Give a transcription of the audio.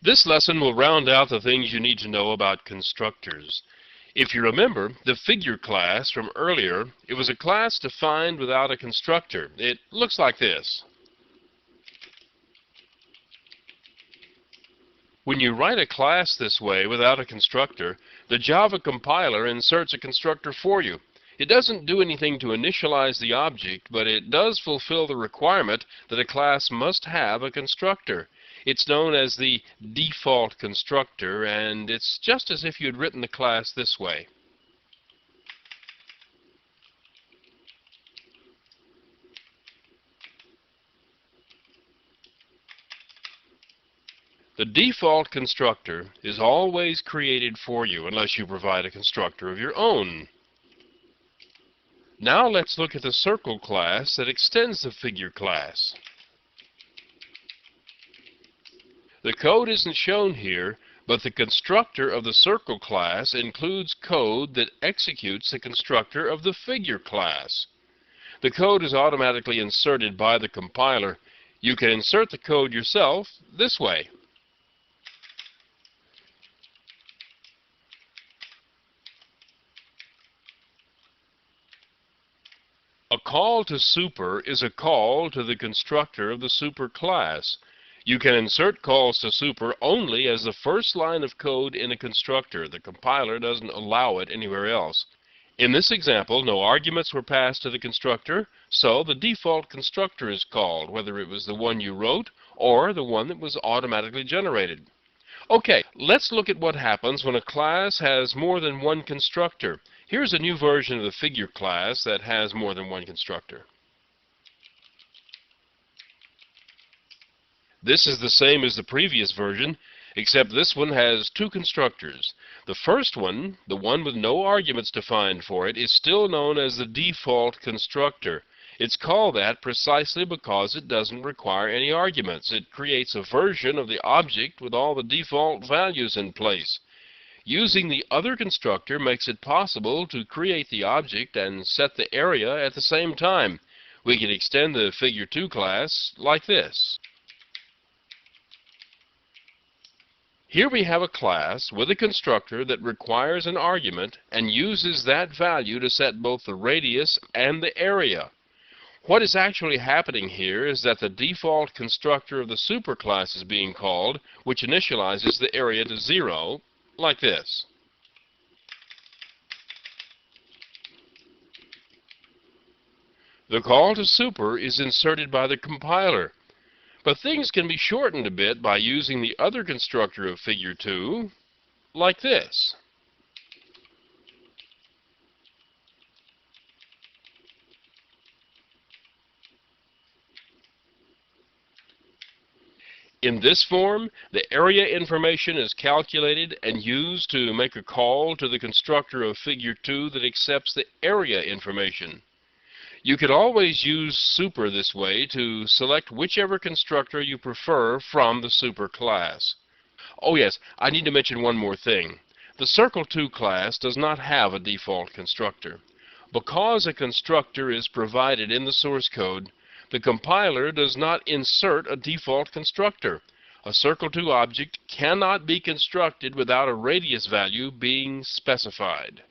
This lesson will round out the things you need to know about constructors. If you remember the figure class from earlier, it was a class defined without a constructor. It looks like this. When you write a class this way without a constructor, the Java compiler inserts a constructor for you. It doesn't do anything to initialize the object, but it does fulfill the requirement that a class must have a constructor. It's known as the default constructor, and it's just as if you had written the class this way. The default constructor is always created for you unless you provide a constructor of your own. Now let's look at the circle class that extends the figure class. The code isn't shown here, but the constructor of the circle class includes code that executes the constructor of the figure class. The code is automatically inserted by the compiler. You can insert the code yourself this way. A call to super is a call to the constructor of the super class. You can insert calls to super only as the first line of code in a constructor. The compiler doesn't allow it anywhere else. In this example, no arguments were passed to the constructor, so the default constructor is called, whether it was the one you wrote or the one that was automatically generated. Okay, let's look at what happens when a class has more than one constructor. Here's a new version of the figure class that has more than one constructor. This is the same as the previous version, except this one has two constructors. The first one, the one with no arguments defined for it, is still known as the default constructor. It's called that precisely because it doesn't require any arguments. It creates a version of the object with all the default values in place. Using the other constructor makes it possible to create the object and set the area at the same time. We can extend the Figure 2 class like this. Here we have a class with a constructor that requires an argument and uses that value to set both the radius and the area. What is actually happening here is that the default constructor of the superclass is being called, which initializes the area to 0, like this. The call to super is inserted by the compiler. But things can be shortened a bit by using the other constructor of Figure 2, like this. In this form, the area information is calculated and used to make a call to the constructor of Figure 2 that accepts the area information. You could always use super this way to select whichever constructor you prefer from the super class. Oh yes, I need to mention one more thing. The Circle 2 class does not have a default constructor. Because a constructor is provided in the source code, the compiler does not insert a default constructor. A Circle 2 object cannot be constructed without a radius value being specified.